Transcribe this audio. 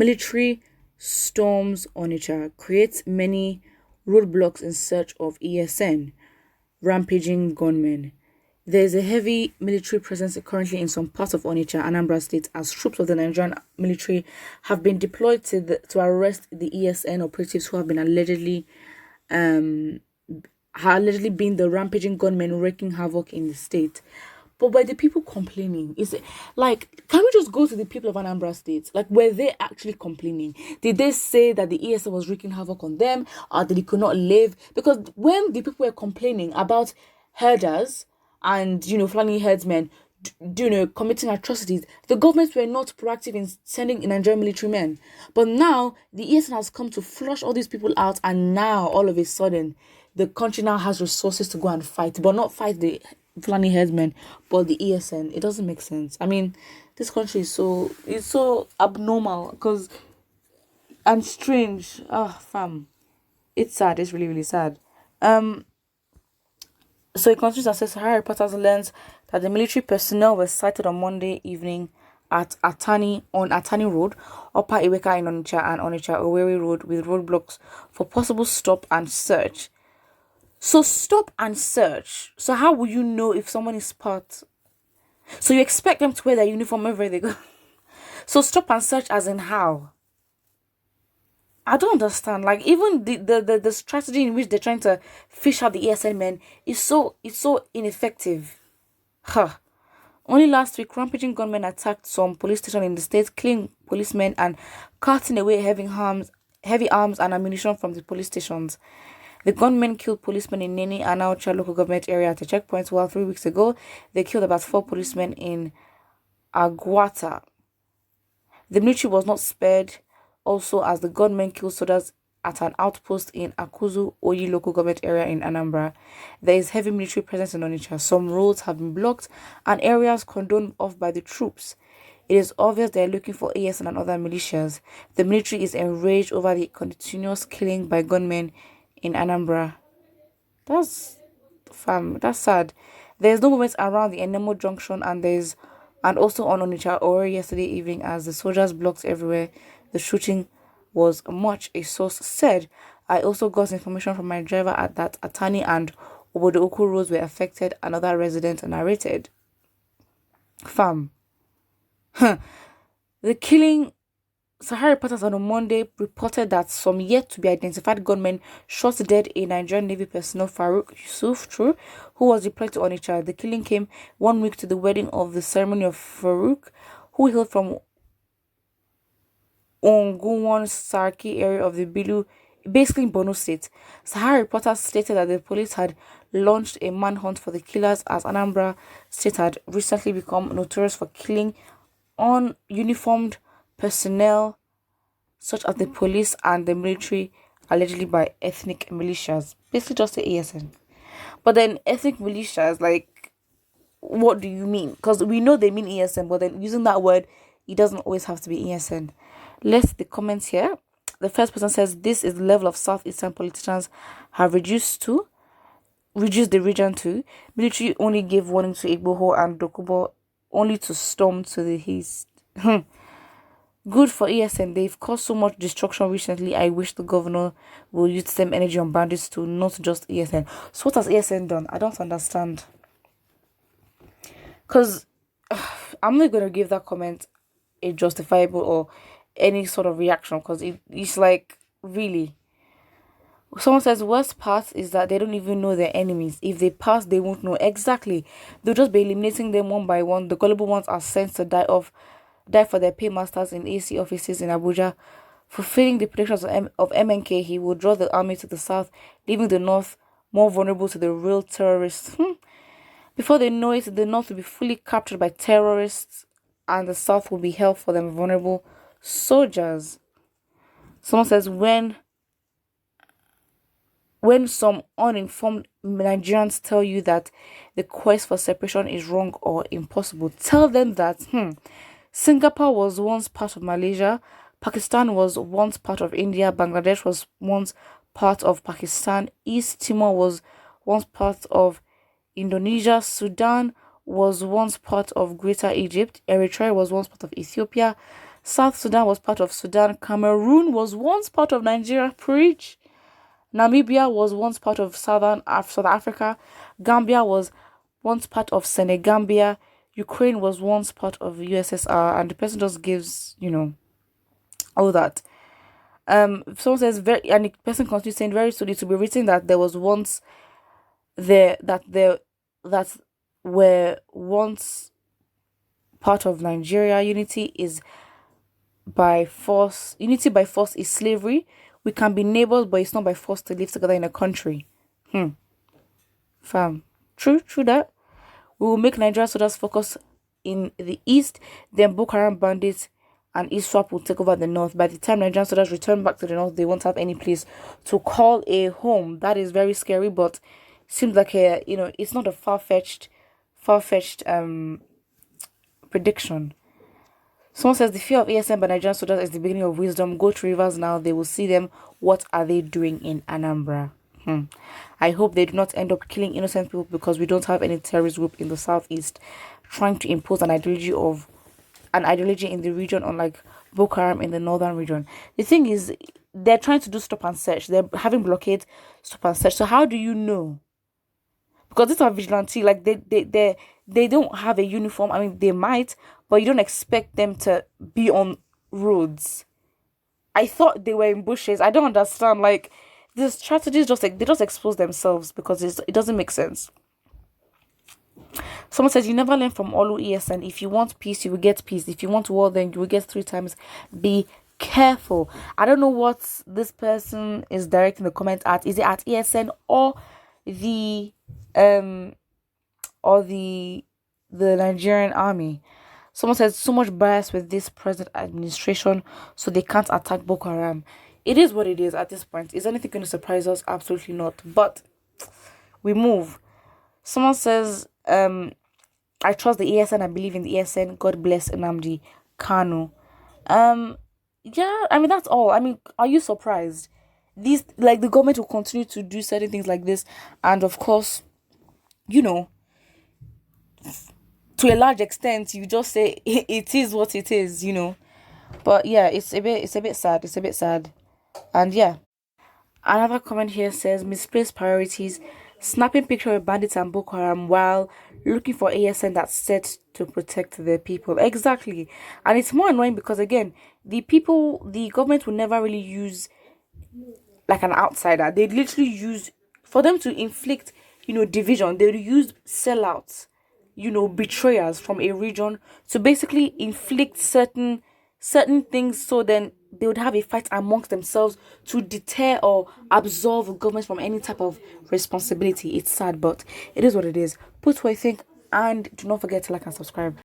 Military storms Onitsha, creates many roadblocks in search of ESN, rampaging gunmen. There is a heavy military presence currently in some parts of Onitsha, Anambra State, as troops of the Nigerian military have been deployed to arrest the ESN operatives who have been allegedly been the rampaging gunmen wreaking havoc in the state. But by the people complaining, is it like, can we just go to the people of Anambra State? Like, were they actually complaining? Did they say that the ESN was wreaking havoc on them, or that they could not live? Because when the people were complaining about herders and Fulani herdsmen, committing atrocities, the governments were not proactive in sending in Nigerian military men. But now the ESN has come to flush all these people out, and now all of a sudden the country now has resources to go and fight, but not fight the Fulani herdsmen, but the ESN. It doesn't make sense. I mean, this country is so abnormal and strange. Fam, it's sad. It's really, really sad. So it continues and says, Sahara reporters learns that the military personnel were sighted on Monday evening at Atani Road, Upper Iweka in Onitsha, and Onitsha Owerri Road, with roadblocks for possible stop and search. So stop and search. So how will you know if someone is part? So you expect them to wear their uniform everywhere they go. So stop and search as in how? I don't understand. Like, even the strategy in which they're trying to fish out the ESN men is so ineffective. Only last week, rampaging gunmen attacked some police station in the state, killing policemen and carting away heavy arms and ammunition from the police stations. The gunmen killed policemen in Nene and Onitsha local government area at a checkpoint, while 3 weeks ago, they killed about 4 policemen in Agwata. The military was not spared, also, as the gunmen killed soldiers at an outpost in Akuzu Oyi local government area in Anambra. There is heavy military presence in Onitsha. Some roads have been blocked and areas cordoned off by the troops. It is obvious they are looking for ESN and other militias. The military is enraged over the continuous killing by gunmen in Anambra. That's sad. There's no movement around the Enemo junction, and also on Onitsha or yesterday evening, as the soldiers blocked everywhere. The shooting was much, a source said. I also got information from my driver at that Atani and Obodo-Oku roads were affected, another resident narrated. Fam. The killing. Sahara reporters on Monday reported that some yet to be identified gunmen shot dead a Nigerian Navy personnel, Farouk Yusuf, who was deployed to Onitsha. The killing came 1 week to the wedding of the ceremony of Farouk, who hailed from Onguwan Sarki area of the Bilu, basically in Borno State. Sahara reporters stated that the police had launched a manhunt for the killers, as Anambra State had recently become notorious for killing ununiformed personnel such as the police and the military, allegedly by ethnic militias. Basically just the ESN. But then ethnic militias, like, what do you mean? Because we know they mean ESN, but then using that word, it doesn't always have to be ESN. Let's see the comments here. The first person says, this is the level of southeastern politicians have reduced the region to. Military only gave warning to Igboho and Dokubo, only to storm to the east. Good for ESN. They've caused so much destruction recently. I wish the governor will use the same energy on bandits too, not just ESN. So what has ESN done? I don't understand. Because I'm not going to give that comment a justifiable or any sort of reaction, because it's like, really. Someone says, worst part is that they don't even know their enemies. If they pass, they won't know. Exactly. They'll just be eliminating them one by one. The gullible ones are sent to die for their paymasters in AC offices in Abuja. Fulfilling the predictions of MNK, he will draw the army to the south, leaving the north more vulnerable to the real terrorists. Before they know it, the north will be fully captured by terrorists, and the south will be held for them vulnerable soldiers. Someone says, when some uninformed Nigerians tell you that the quest for separation is wrong or impossible, tell them that Singapore was once part of Malaysia, Pakistan was once part of India, Bangladesh was once part of Pakistan, East Timor was once part of Indonesia, Sudan was once part of Greater Egypt, Eritrea was once part of Ethiopia, South Sudan was part of Sudan. Cameroon was once part of Nigeria. Preach. Namibia was once part of South Africa. Gambia was once part of Senegambia. Ukraine was once part of USSR, and the person just gives, all that. Someone says very, and the person continues saying very slowly to be written that there was once that were once part of Nigeria. Unity by force is slavery. We can be neighbors, but it's not by force to live together in a country. Fam. True that. We will make Nigerian soldiers focus in the east, then Boko Haram bandits and ISWAP will take over the north. By the time Nigerian soldiers return back to the north, they won't have any place to call a home. That is very scary, but seems like it's not a far-fetched prediction. Someone says the fear of ASM by Nigerian soldiers is the beginning of wisdom. Go to rivers now, they will see them. What are they doing in Anambra? I hope they do not end up killing innocent people because we don't have any terrorist group in the southeast trying to impose an ideology in the region, unlike Boko Haram in the northern region. The thing is, they're trying to do stop and search. They're having blockade, stop and search. So how do you know? Because these are vigilante, like they don't have a uniform. I mean, they might, but you don't expect them to be on roads. I thought they were in bushes. I don't understand. Like, the strategies they just expose themselves because it doesn't make sense. Someone says you never learn from Olu ESN. If you want peace, you will get peace. If you want war, then you will get 3 times. Be careful. I don't know what this person is directing the comment at. Is it at ESN or the Nigerian army? Someone says so much bias with this present administration, so they can't attack Boko Haram. It is what it is at this point. Is anything going to surprise us? Absolutely not. But we move. Someone says, I trust the ESN. I believe in the ESN. God bless Nnamdi Kanu. Yeah, I mean, that's all. I mean, are you surprised? The government will continue to do certain things like this. And of course, to a large extent, you just say it is what it is, But yeah, it's a bit sad. It's a bit sad. And yeah, another comment here says misplaced priorities, snapping picture of bandits and Boko Haram while looking for ASN that's set to protect the people. Exactly. And it's more annoying because again, the government will never really use like an outsider. They literally use, for them to inflict, division, they will use sellouts, betrayers from a region to basically inflict certain things, so then they would have a fight amongst themselves to deter or absolve the government from any type of responsibility. It's sad, but it is what it is. Put what you think, and do not forget to like and subscribe.